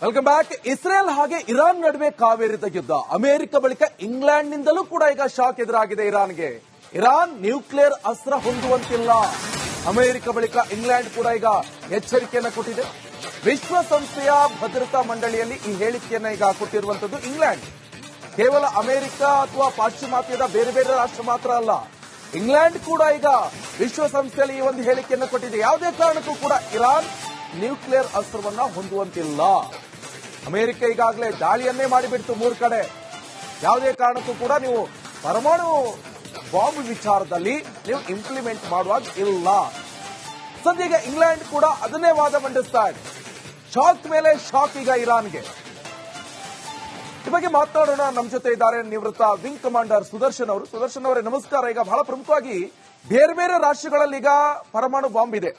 Welcome back. Israel ಹಾಗೆ Iran ನಡುವೆ ಕಾವೇರಿದ ಯುದ್ಧ. ಅಮೆರಿಕ ಬಳಿಕ ಇಂಗ್ಲೆಂಡ್ ನಿಂದಲೂ ಕೂಡ ಈಗ ಶಾಕ್ ಎದುರಾಗಿದೆ ಇರಾನ್ಗೆ. ಇರಾನ್ ನ್ಯೂಕ್ಲಿಯರ್ ಅಸ್ತ್ರ ಹೊಂದುವಂತಿಲ್ಲ. ಅಮೆರಿಕ ಬಳಿಕ ಇಂಗ್ಲೆಂಡ್ ಕೂಡ ಈಗ ಎಚ್ಚರಿಕೆಯನ್ನು ಕೊಟ್ಟಿದೆ. ವಿಶ್ವಸಂಸ್ಥೆಯ ಭದ್ರತಾ ಮಂಡಳಿಯಲ್ಲಿ ಈ ಹೇಳಿಕೆಯನ್ನ ಈಗ ಕೊಟ್ಟಿರುವಂತದ್ದು ಇಂಗ್ಲೆಂಡ್. ಕೇವಲ ಅಮೆರಿಕ ಅಥವಾ ಪಾಶ್ಚಿಮಾತ್ಯದ ಬೇರೆ ಬೇರೆ ರಾಷ್ಟ್ರ ಮಾತ್ರ ಅಲ್ಲ, ಇಂಗ್ಲೆಂಡ್ ಕೂಡ ಈಗ ವಿಶ್ವಸಂಸ್ಥೆಯಲ್ಲಿ ಈ ಒಂದು ಹೇಳಿಕೆಯನ್ನು ಕೊಟ್ಟಿದೆ. ಯಾವುದೇ ಕಾರಣಕ್ಕೂ ಕೂಡ ಇರಾನ್ ನ್ಯೂಕ್ಲಿಯರ್ ಅಸ್ತ್ರವನ್ನ ಹೊಂದುವಂತಿಲ್ಲ. ಅಮೆರಿಕ ಈಗಾಗಲೇ ದಾಳಿಯನ್ನೇ ಮಾಡಿಬಿಡ್ತು 3 ಕಡೆ. ಯಾವುದೇ ಕಾರಣಕ್ಕೂ ಕೂಡ ನೀವು ಪರಮಾಣು ಬಾಂಬ್ ವಿಚಾರದಲ್ಲಿ ನೀವು ಇಂಪ್ಲಿಮೆಂಟ್ ಮಾಡುವಾಗ ಇಲ್ಲ. ಸದ್ಯೀಗ ಇಂಗ್ಲೆಂಡ್ ಕೂಡ ಅದನ್ನೇ ವಾದ ಮಂಡಿಸ್ತಾ ಇದೆ. ಶಾಕ್ ಮೇಲೆ ಶಾಕ್ ಈಗ ಇರಾನ್ಗೆ. ಈ ಬಗ್ಗೆ ಮಾತನಾಡೋಣ. ನಮ್ಮ ಜೊತೆ ಇದ್ದಾರೆ ನಿವೃತ್ತ ವಿಂಗ್ ಕಮಾಂಡರ್ ಸುದರ್ಶನ್ ಅವರು. ಸುದರ್ಶನ್ ಅವರೇ ನಮಸ್ಕಾರ. ಈಗ ಬಹಳ ಪ್ರಮುಖವಾಗಿ ಬೇರೆ ಬೇರೆ ರಾಷ್ಟ್ರಗಳಲ್ಲಿ ಈಗ ಪರಮಾಣು ಬಾಂಬ್ ಇದೆ.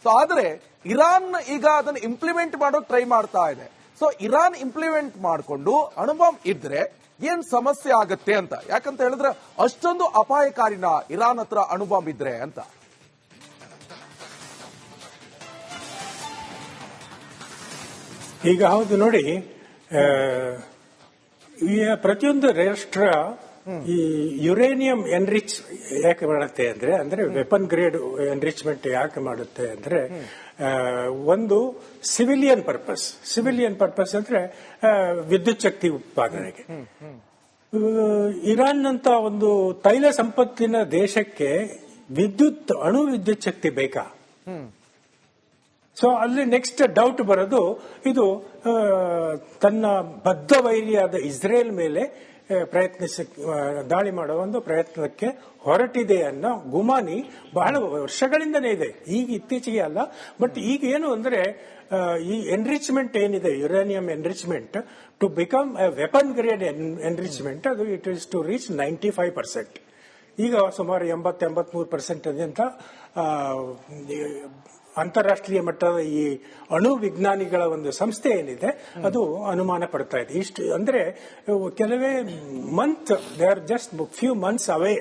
ಸೊ ಆದ್ರೆ ಇರಾನ್ ಈಗ ಅದನ್ನು ಇಂಪ್ಲಿಮೆಂಟ್ ಮಾಡೋಕೆ ಟ್ರೈ ಮಾಡ್ತಾ ಇದೆ. ಸೊ ಇರಾನ್ ಇಂಪ್ಲಿಮೆಂಟ್ ಮಾಡಿಕೊಂಡು ಅಣುಬಾಂಬ್ ಇದ್ರೆ ಏನ್ ಸಮಸ್ಯೆ ಆಗತ್ತೆ ಅಂತ, ಯಾಕಂತ ಹೇಳಿದ್ರೆ ಅಷ್ಟೊಂದು ಅಪಾಯಕಾರಿನ ಇರಾನ್ ಹತ್ರ ಅಣುಬಾಂಬ್ ಇದ್ರೆ ಅಂತ. ಈಗ ಹೌದು ನೋಡಿ, ಪ್ರತಿಯೊಂದು ರಾಷ್ಟ್ರ ಈ ಯುರೇನಿಯಂ ಎನ್ರಿಚ್ ಯಾಕೆ ಮಾಡುತ್ತೆ ಅಂದ್ರೆ ವೆಪನ್ ಗ್ರೇಡ್ ಎನ್ರಿಚ್ಮೆಂಟ್ ಯಾಕೆ ಮಾಡುತ್ತೆ ಅಂದ್ರೆ ಒಂದು ಸಿವಿಲಿಯನ್ ಪರ್ಪಸ್ ಅಂದ್ರೆ ವಿದ್ಯುತ್ ಶಕ್ತಿ ಉತ್ಪಾದನೆಗೆ. ಇರಾನ್ ಅಂತ ಒಂದು ತೈಲ ಸಂಪತ್ತಿನ ದೇಶಕ್ಕೆ ಅಣು ವಿದ್ಯುತ್ ಶಕ್ತಿ ಬೇಕಾ? ಸೊ ಅಲ್ಲಿ ನೆಕ್ಸ್ಟ್ ಡೌಟ್ ಬರೋದು, ಇದು ತನ್ನ ಬದ್ಧ ವೈರಿಯಾದ ಇಸ್ರೇಲ್ ಮೇಲೆ ದಾಳಿ ಮಾಡುವ ಒಂದು ಪ್ರಯತ್ನಕ್ಕೆ ಹೊರಟಿದೆ ಅನ್ನೋ ಗುಮಾನಿ ಬಹಳ ವರ್ಷಗಳಿಂದನೇ ಇದೆ. ಈಗ ಇತ್ತೀಚೆಗೆ ಅಲ್ಲ, ಬಟ್ ಈಗ ಏನು ಅಂದ್ರೆ ಈ ಎನ್ರಿಚ್ಮೆಂಟ್ ಏನಿದೆ, uranium enrichment to become weapon grade enrichment, ಅದು ಇಟ್ ಇಸ್ ಟು ರೀಚ್ 95%. ಈಗ ಸುಮಾರು 80-83% ಅಂತ ಅಂತಾರಾಷ್ಟ್ರೀಯ ಮಟ್ಟದ ಈ ಅಣು ವಿಜ್ಞಾನಿಗಳ ಒಂದು ಸಂಸ್ಥೆ ಏನಿದೆ ಅದು ಅನುಮಾನ ಪಡ್ತಾ ಇದೆ. ಇಷ್ಟು ಅಂದ್ರೆ ಕೆಲವೇ they are just few months away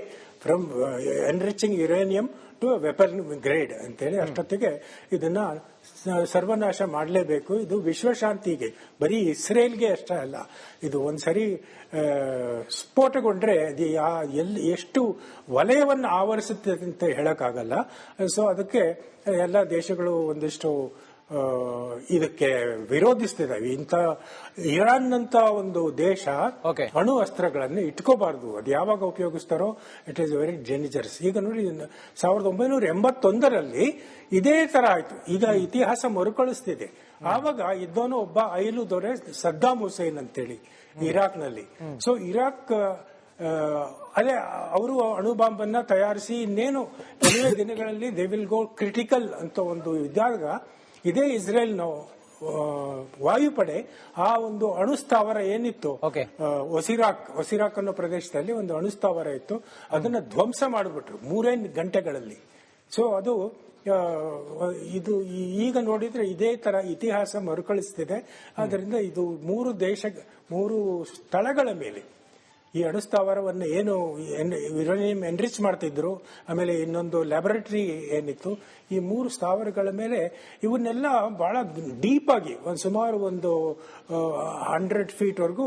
from enriching uranium to weapon grade ಅಂತೇಳಿ. ಅಷ್ಟೊತ್ತಿಗೆ ಇದನ್ನ ಸರ್ವನಾಶ ಮಾಡಲೇಬೇಕು. ಇದು ವಿಶ್ವಶಾಂತಿಗೆ, ಬರೀ ಇಸ್ರೇಲ್ಗೆ ಅಷ್ಟೇ ಅಲ್ಲ, ಇದು ಒಂದ್ಸರಿ ಸ್ಫೋಟಗೊಂಡ್ರೆ ಅದು ಎಷ್ಟು ವಲಯವನ್ನು ಆವರಿಸುತ್ತೆ ಅಂತ ಹೇಳಕ್ಕಾಗಲ್ಲ. ಸೊ ಅದಕ್ಕೆ ಎಲ್ಲ ದೇಶಗಳು ಒಂದಿಷ್ಟು ಇದಕ್ಕೆ ವಿರೋಧಿಸ್ತಿದ್ದಾವೆ. ಇಂಥ ಇರಾನ್ ಅಂತ ಒಂದು ದೇಶ ಅಣು ಅಸ್ತ್ರಗಳನ್ನು ಇಟ್ಕೋಬಾರ್ದು. ಅದು ಯಾವಾಗ ಉಪಯೋಗಿಸ್ತಾರೋ ಇಟ್ ಈಸ್ ವೆರಿ ಡೇಂಜರಸ್. ಈಗ ನೋಡಿ, 1981ರಲ್ಲಿ ಇದೇ ತರ ಆಯ್ತು. ಈಗ ಇತಿಹಾಸ ಮರುಕಳಿಸ್ತಿದೆ. ಆವಾಗ ಇದ್ದವನು ಒಬ್ಬ ಐಲು ದೊರೆ ಸದ್ದಾಮ್ ಹುಸೇನ್ ಅಂತೇಳಿ ಇರಾಕ್ನಲ್ಲಿ. ಸೊ ಇರಾಕ್ ಅದೇ ಅವರು ಅಣು ಬಾಂಬ್ ಅನ್ನ ತಯಾರಿಸಿ ಇನ್ನೇನು ಕೆಲವೇ ದಿನಗಳಲ್ಲಿ ದೇ ವಿಲ್ ಗೋ ಕ್ರಿಟಿಕಲ್ ಅಂತ ಒಂದು ಇದ್ದಾಗ, ಇದೇ ಇಸ್ರೇಲ್ನ ವಾಯುಪಡೆ ಆ ಒಂದು ಅಣುಸ್ಥಾವರ ಏನಿತ್ತು ಒಸಿರಾಕ್ ಅನ್ನೋ ಪ್ರದೇಶದಲ್ಲಿ ಒಂದು ಅಣುಸ್ಥಾವರ ಇತ್ತು, ಅದನ್ನ ಧ್ವಂಸ ಮಾಡಿಬಿಟ್ರು 3 ಗಂಟೆಗಳಲ್ಲಿ. ಸೊ ಅದು ಇದು ಈಗ ನೋಡಿದ್ರೆ ಇದೇ ತರ ಇತಿಹಾಸ ಮರುಕಳಿಸ್ತಿದೆ. ಆದ್ರಿಂದ ಇದು 3 ಸ್ಥಳಗಳ ಮೇಲೆ ಈ ಅಣುಸ್ಥಾವರವನ್ನು ಏನು ಯುರೇನಿಯಂ ಎನ್ರಿಚ್ ಮಾಡ್ತಿದ್ರು, ಆಮೇಲೆ ಇನ್ನೊಂದು ಲ್ಯಾಬೊರೇಟರಿ ಏನಿತ್ತು, ಈ 3 ಸ್ಥಾವರಗಳ ಮೇಲೆ ಇವನ್ನೆಲ್ಲ ಬಹಳ ಡೀಪ್ ಆಗಿ ಸುಮಾರು 100 ಫೀಟ್ ವರೆಗೂ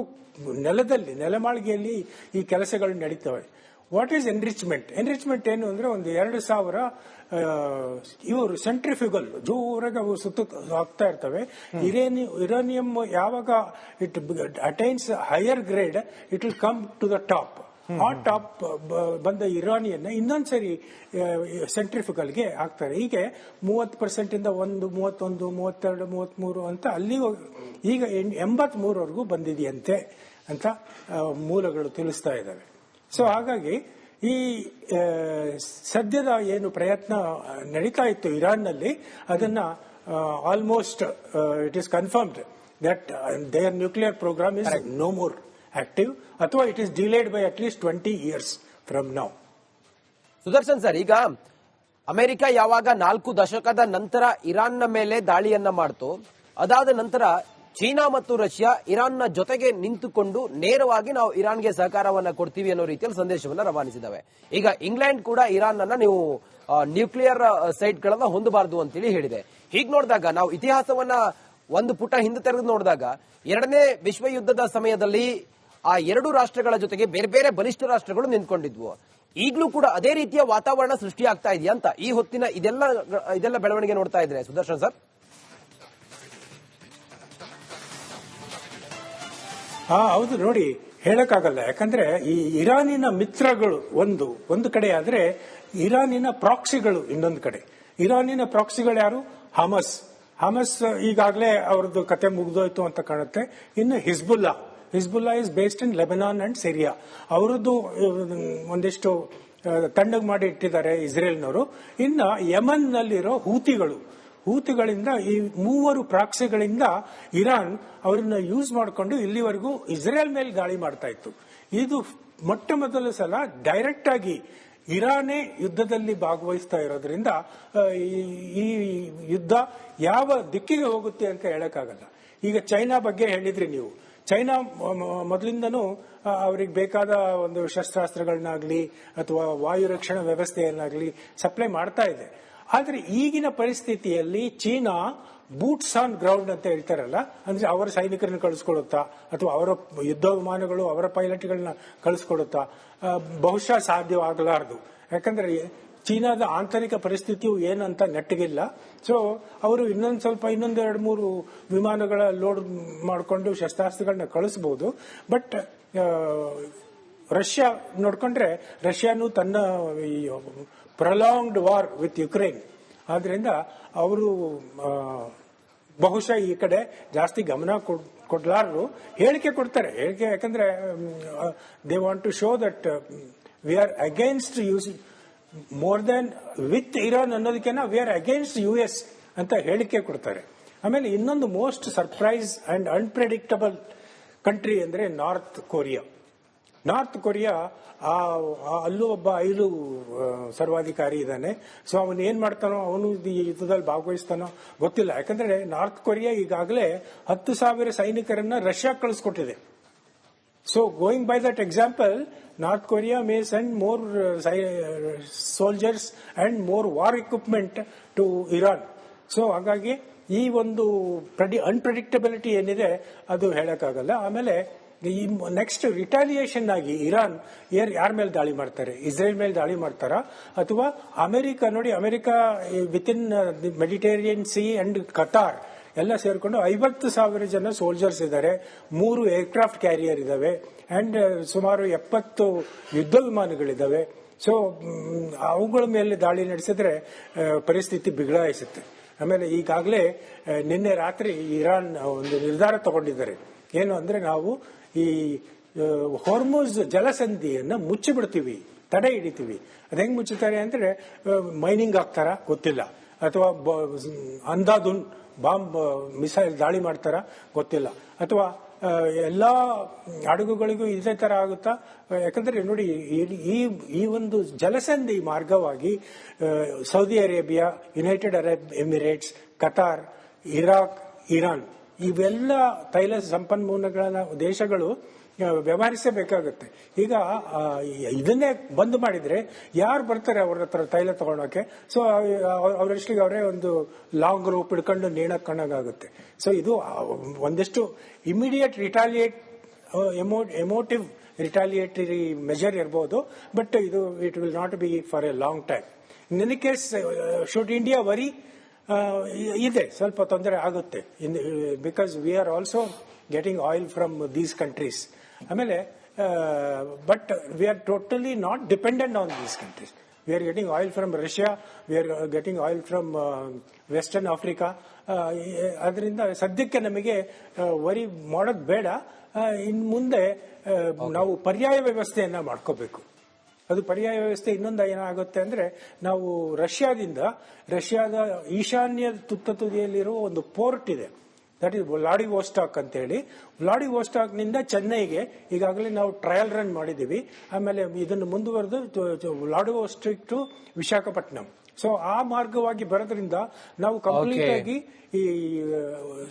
ನೆಲಮಾಳಿಗೆಯಲ್ಲಿ ಈ ಕೆಲಸಗಳು ನಡೀತವೆ. ವಾಟ್ ಈಸ್ ಎನ್ರಿಚ್ಮೆಂಟ್ ಏನು ಅಂದ್ರೆ 2,000 ಇವರು ಸೆಂಟ್ರಿಫ್ಯೂಗಲ್ ಜೋರಾಗಿ ಅವು ಆಗ್ತಾ ಇರ್ತವೆ. ಯುರೇನಿಯಂ ಯಾವಾಗ it attains higher grade it will come to the top. ಆ ಟಾಪ್ ಬಂದ ಯುರೇನಿಯನ್ನ ಇನ್ನೊಂದ್ಸರಿ ಸೆಂಟ್ರಿಫ್ಯೂಗಲ್ಗೆ ಹಾಕ್ತಾರೆ. ಹೀಗೆ 30% ಇಂದ 31, 32, 33 ಅಂತ ಅಲ್ಲಿ ಈಗ 83ವರೆಗೂ ಬಂದಿದೆಯಂತೆ ಅಂತ ಮೂಲಗಳು ತಿಳಿಸ್ತಾ ಇದ್ದಾವೆ. ಸೊ ಹಾಗಾಗಿ ಈ ಸದ್ಯದ ಏನು ಪ್ರಯತ್ನ ನಡೀತಾ ಇತ್ತು ಇರಾನ್ನಲ್ಲಿ, ಅದನ್ನ almost it is confirmed that their nuclear program is no more active, ಅಥವಾ it is delayed by at least 20 years from now. Sudarshan sir, ಈಗ ಅಮೆರಿಕ ಯಾವಾಗ 4 ದಶಕದ ನಂತರ ಇರಾನ್ನ ಮೇಲೆ ದಾಳಿಯನ್ನ ಮಾಡ್ತು, ಅದಾದ ನಂತರ ಚೀನಾ ಮತ್ತು ರಷ್ಯಾ ಇರಾನ್ನ ಜೊತೆಗೆ ನಿಂತುಕೊಂಡು ನೇರವಾಗಿ ನಾವು ಇರಾನ್ಗೆ ಸಹಕಾರವನ್ನ ಕೊಡ್ತೀವಿ ಅನ್ನೋ ರೀತಿಯಲ್ಲಿ ಸಂದೇಶವನ್ನ ರವಾನಿಸಿದವೆ. ಈಗ ಇಂಗ್ಲೆಂಡ್ ಕೂಡ ಇರಾನ್ ಅನ್ನ ನೀವು ನ್ಯೂಕ್ಲಿಯರ್ ಸೈಟ್ ಗಳನ್ನ ಹೊಂದಬಾರದು ಅಂತೇಳಿ ಹೇಳಿದೆ. ಹೀಗೆ ನೋಡಿದಾಗ ನಾವು ಇತಿಹಾಸವನ್ನ ಒಂದು ಪುಟ ಹಿಂದೆ ತೆರೆದು ನೋಡಿದಾಗ ಎರಡನೇ ವಿಶ್ವ ಯುದ್ಧದ ಸಮಯದಲ್ಲಿ ಆ ಎರಡು ರಾಷ್ಟ್ರಗಳ ಜೊತೆಗೆ ಬೇರೆ ಬೇರೆ ಬಲಿಷ್ಠ ರಾಷ್ಟ್ರಗಳು ನಿಂತ್ಕೊಂಡಿದ್ವು. ಈಗಲೂ ಕೂಡ ಅದೇ ರೀತಿಯ ವಾತಾವರಣ ಸೃಷ್ಟಿಯಾಗ್ತಾ ಇದೆಯಾ ಅಂತ ಈ ಹೊತ್ತಿನ ಇದೆಲ್ಲ ಬೆಳವಣಿಗೆ ನೋಡ್ತಾ ಇದ್ರೆ ಸುದರ್ಶನ್ ಸರ್? ಹೌದು, ನೋಡಿ, ಹೇಳಕ್ಕಾಗಲ್ಲ. ಯಾಕಂದ್ರೆ ಈ ಇರಾನಿನ ಮಿತ್ರಗಳು ಒಂದು ಕಡೆ ಆದ್ರೆ ಇರಾನಿನ ಪ್ರಾಕ್ಸಿಗಳು ಇನ್ನೊಂದು ಕಡೆ. ಇರಾನಿನ ಪ್ರಾಕ್ಸಿಗಳು ಯಾರು? ಹಮಸ್ ಈಗಾಗಲೇ ಅವ್ರದ್ದು ಕತೆ ಮುಗಿದೋಯ್ತು ಅಂತ ಕಾಣುತ್ತೆ. ಇನ್ನು Hezbollah is based in Lebanon and Syria. ಅವರದ್ದು ಒಂದಿಷ್ಟು ತಣ್ಣಗೆ ಮಾಡಿ ಇಟ್ಟಿದ್ದಾರೆ ಇಸ್ರೇಲ್ನವರು. ಇನ್ನ ಯಮನ್ ನಲ್ಲಿರೋ ಹೂತಿಗಳಿಂದ ಈ ಮೂವರು ಪ್ರಾಕ್ಸಿಗಳಿಂದ ಇರಾನ್ ಅವರನ್ನ ಯೂಸ್ ಮಾಡಿಕೊಂಡು ಇಲ್ಲಿವರೆಗೂ ಇಸ್ರೇಲ್ ಮೇಲೆ ದಾಳಿ ಮಾಡ್ತಾ ಇತ್ತು. ಇದು ಮೊಟ್ಟ ಮೊದಲ ಸಲ ಡೈರೆಕ್ಟ್ ಆಗಿ ಇರಾನೇ ಯುದ್ಧದಲ್ಲಿ ಭಾಗವಹಿಸ್ತಾ ಇರೋದ್ರಿಂದ ಈ ಯುದ್ಧ ಯಾವ ದಿಕ್ಕಿಗೆ ಹೋಗುತ್ತೆ ಅಂತ ಹೇಳಕ್ಕಾಗಲ್ಲ. ಈಗ ಚೈನಾ ಬಗ್ಗೆ ಹೇಳಿದ್ರಿ ನೀವು. ಚೈನಾ ಮೊದಲಿಂದನೂ ಅವ್ರಿಗೆ ಬೇಕಾದ ಒಂದು ಶಸ್ತ್ರಾಸ್ತ್ರಗಳನ್ನಾಗ್ಲಿ ಅಥವಾ ವಾಯು ರಕ್ಷಣಾ ವ್ಯವಸ್ಥೆಯನ್ನಾಗ್ಲಿ ಸಪ್ಲೈ ಮಾಡ್ತಾ ಇದೆ. ಆದ್ರೆ ಈಗಿನ ಪರಿಸ್ಥಿತಿಯಲ್ಲಿ ಚೀನಾ ಬೂಟ್ಸ್ ಆನ್ ಗ್ರೌಂಡ್ ಅಂತ ಹೇಳ್ತಾರಲ್ಲ, ಅಂದ್ರೆ ಅವರ ಸೈನಿಕರನ್ನ ಕಳಿಸ್ಕೊಡುತ್ತಾ ಅಥವಾ ಅವರ ಯುದ್ಧ ವಿಮಾನಗಳು ಅವರ ಪೈಲಟ್ಗಳನ್ನ ಕಳಿಸ್ಕೊಡುತ್ತಾ? ಬಹುಶಃ ಸಾಧ್ಯವಾಗಲಾರದು. ಯಾಕಂದ್ರೆ ಚೀನಾದ ಆಂತರಿಕ ಪರಿಸ್ಥಿತಿಯು ಏನಂತ ನೆಟ್ಟಗಿಲ್ಲ. ಸೊ ಅವರು ಇನ್ನೊಂದು 2-3 ವಿಮಾನಗಳ ಲೋಡ್ ಮಾಡಿಕೊಂಡು ಶಸ್ತ್ರಾಸ್ತ್ರಗಳನ್ನ ಕಳಿಸಬಹುದು. ಬಟ್ ರಷ್ಯಾ ನೋಡ್ಕೊಂಡ್ರೆ ರಷ್ಯಾನು ತನ್ನ ಪ್ರೊಲಾಂಗ್ಡ್ ವಾರ್ ವಿತ್ ಯುಕ್ರೇನ್ ಆದ್ರಿಂದ ಅವರು ಬಹುಶಃ ಈ ಕಡೆ ಜಾಸ್ತಿ ಗಮನ ಕೊಡ್ಲಾರರು. ಹೇಳಿಕೆ ಕೊಡ್ತಾರೆ. ಯಾಕಂದ್ರೆ they want to show that we are against US more than with Iran ಅನ್ನೋದಕ್ಕೆನ ವಿ ಆರ್ ಅಗೇನ್ಸ್ಟ್ US ಅಂತ ಹೇಳಿಕೆ ಕೊಡ್ತಾರೆ. ಆಮೇಲೆ ಇನ್ನೊಂದು most surprise and unpredictable country ಅಂದ್ರೆ ನಾರ್ತ್ ಕೊರಿಯಾ. ಅಲ್ಲೂ ಒಬ್ಬ ಐಲು ಸರ್ವಾಧಿಕಾರಿ ಇದ್ದಾನೆ. ಸೊ ಅವನು ಏನ್ ಮಾಡ್ತಾನೋ, ಅವನು ಈ ಯುದ್ಧದಲ್ಲಿ ಭಾಗವಹಿಸ್ತಾನೋ ಗೊತ್ತಿಲ್ಲ. ಯಾಕಂದ್ರೆ ನಾರ್ತ್ ಕೊರಿಯಾ ಈಗಾಗಲೇ 10,000 ಸೈನಿಕರನ್ನ ರಷ್ಯಾ ಕಳಿಸ್ಕೊಟ್ಟಿದೆ. So going by that example, North Korea may send more soldiers and more war equipment to Iran. So ಹಾಗಾಗಿ ಈ ಒಂದು ಅನ್ಪ್ರೆಡಿಕ್ಟಬಿಲಿಟಿ ಏನಿದೆ ಅದು ಹೇಳಕ್ಕಾಗಲ್ಲ. ಆಮೇಲೆ ಈ ನೆಕ್ಸ್ಟ್ ರಿಟಾಲಿಯೇಷನ್ ಆಗಿ ಇರಾನ್ ಯಾರ ಮೇಲೆ ದಾಳಿ ಮಾಡ್ತಾರೆ? ಇಸ್ರೇಲ್ ಮೇಲೆ ದಾಳಿ ಮಾಡ್ತಾರಾ ಅಥವಾ ಅಮೆರಿಕ? ನೋಡಿ, America with in Mediterranean C and Qatar ಎಲ್ಲ ಸೇರ್ಕೊಂಡು 50,000 ಜನ ಸೋಲ್ಜರ್ಸ್ ಇದ್ದಾರೆ. 3 ಏರ್ಕ್ರಾಫ್ಟ್ ಕ್ಯಾರಿಯರ್ ಇದಾವೆ ಅಂಡ್ ಸುಮಾರು 70 ಯುದ್ಧ ವಿಮಾನಗಳಿದಾವೆ. ಸೊ ಅವುಗಳ ಮೇಲೆ ದಾಳಿ ನಡೆಸಿದ್ರೆ ಪರಿಸ್ಥಿತಿ ಬಿಗಡಾಯಿಸುತ್ತೆ. ಆಮೇಲೆ ಈಗಾಗಲೇ ನಿನ್ನೆ ರಾತ್ರಿ ಇರಾನ್ ಒಂದು ನಿರ್ಧಾರ ತಗೊಂಡಿದ್ದಾರೆ. ಏನು ಅಂದ್ರೆ, ನಾವು ಈ ಹೊರ್ಮುಜ್ ಜಲಸಂಧಿಯನ್ನ ಮುಚ್ಚಿಬಿಡ್ತೀವಿ, ತಡೆ ಹಿಡಿತೀವಿ. ಅದ್ ಹೆಂಗ್ ಮುಚ್ಚುತ್ತಾರೆ ಅಂದ್ರೆ, ಮೈನಿಂಗ್ ಆಗ್ತಾರ ಗೊತ್ತಿಲ್ಲ, ಅಥವಾ ಅಂಧಾಧುನ್ ಬಾಂಬ್ ಮಿಸೈಲ್ ದಾಳಿ ಮಾಡ್ತಾರ ಗೊತ್ತಿಲ್ಲ, ಅಥವಾ ಎಲ್ಲಾ ಹಡಗುಗಳಿಗೂ ಇದೇ ತರ ಆಗುತ್ತಾ? ಯಾಕಂದ್ರೆ ನೋಡಿ, ಈ ಒಂದು ಜಲಸಂಧಿ ಮಾರ್ಗವಾಗಿ Saudi Arabia, United Arab Emirates, Qatar, Iraq, Iran ಇವೆಲ್ಲ ತೈಲ ಸಂಪನ್ಮೂಲಗಳ ದೇಶಗಳು ವ್ಯವಹರಿಸಬೇಕಾಗುತ್ತೆ. ಈಗ ಇದನ್ನೇ ಬಂದ್ ಮಾಡಿದ್ರೆ ಯಾರು ಬರ್ತಾರೆ ಅವ್ರ ಹತ್ರ ತೈಲ ತಗೊಳಕ್ಕೆ? ಸೊ ಅವರಷ್ಟಿಗೆ ಅವರೇ ಒಂದು ಲಾಂಗ್ ರೋಪ್ ಹಿಡ್ಕೊಂಡು ನೇಣಕ್ಕೊಂಡಾಗುತ್ತೆ. ಸೊ ಇದು ಒಂದಿಷ್ಟು ಇಮಿಡಿಯೇಟ್ ಎಮೋಟಿವ್ ರಿಟಾಲಿಯೇಟರಿ ಮೆಜರ್ ಇರಬಹುದು. But it will not be for a long time. In any case, should India worry? ಇದೆ, ಸ್ವಲ್ಪ ತೊಂದರೆ ಆಗುತ್ತೆ. Because we are also getting oil from these countries. ಆಮೇಲೆ but we are totally not dependent on these countries. We are getting oil from Russia, we are getting oil from western Africa. ಅದರಿಂದ ಸದ್ಯಕ್ಕೆ ನಮಗೆ worry ಮಾಡೋದು ಬೇಡ. ಇನ್ನು ಮುಂದೆ ನಾವು ಪರ್ಯಾಯ ವ್ಯವಸ್ಥೆಯನ್ನ ಮಾಡ್ಕೋಬೇಕು. ಅದು ಪರ್ಯಾಯ ವ್ಯವಸ್ಥೆ ಇನ್ನೊಂದು ಏನಾಗುತ್ತೆ ಅಂದ್ರೆ, ನಾವು ರಷ್ಯಾದ ಈಶಾನ್ಯ ತುದಿಯಲ್ಲಿರುವ ಒಂದು ಪೋರ್ಟ್ ಇದೆ, ದಟ್ ಇಸ್ ವ್ಲಾಡಿವೋಸ್ಟಾಕ್ ಅಂತ ಹೇಳಿ. ವ್ಲಾಡಿವೋಸ್ಟಾಕ್ನಿಂದ ಚೆನ್ನೈಗೆ ಈಗಾಗಲೇ ನಾವು ಟ್ರಯಲ್ ರನ್ ಮಾಡಿದೀವಿ. ಆಮೇಲೆ ಇದನ್ನು ಮುಂದುವರೆದು ವ್ಲಾಡಿವೋಸ್ಟಾಕ್ ಟು ವಿಶಾಖಪಟ್ಟಣಂ. ಸೊ ಆ ಮಾರ್ಗವಾಗಿ ಬರೋದ್ರಿಂದ ನಾವು ಕಂಪ್ಲೀಟ್ ಆಗಿ ಈ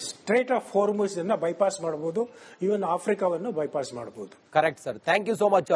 ಸ್ಟ್ರೇಟ್ ಆಫ್ ಹಾರ್ಮುಜ್ ಅನ್ನ ಬೈಪಾಸ್ ಮಾಡಬಹುದು, ಇವನ್ ಆಫ್ರಿಕಾವನ್ನು ಬೈಪಾಸ್ ಮಾಡಬಹುದು. Correct sir, thank you so much.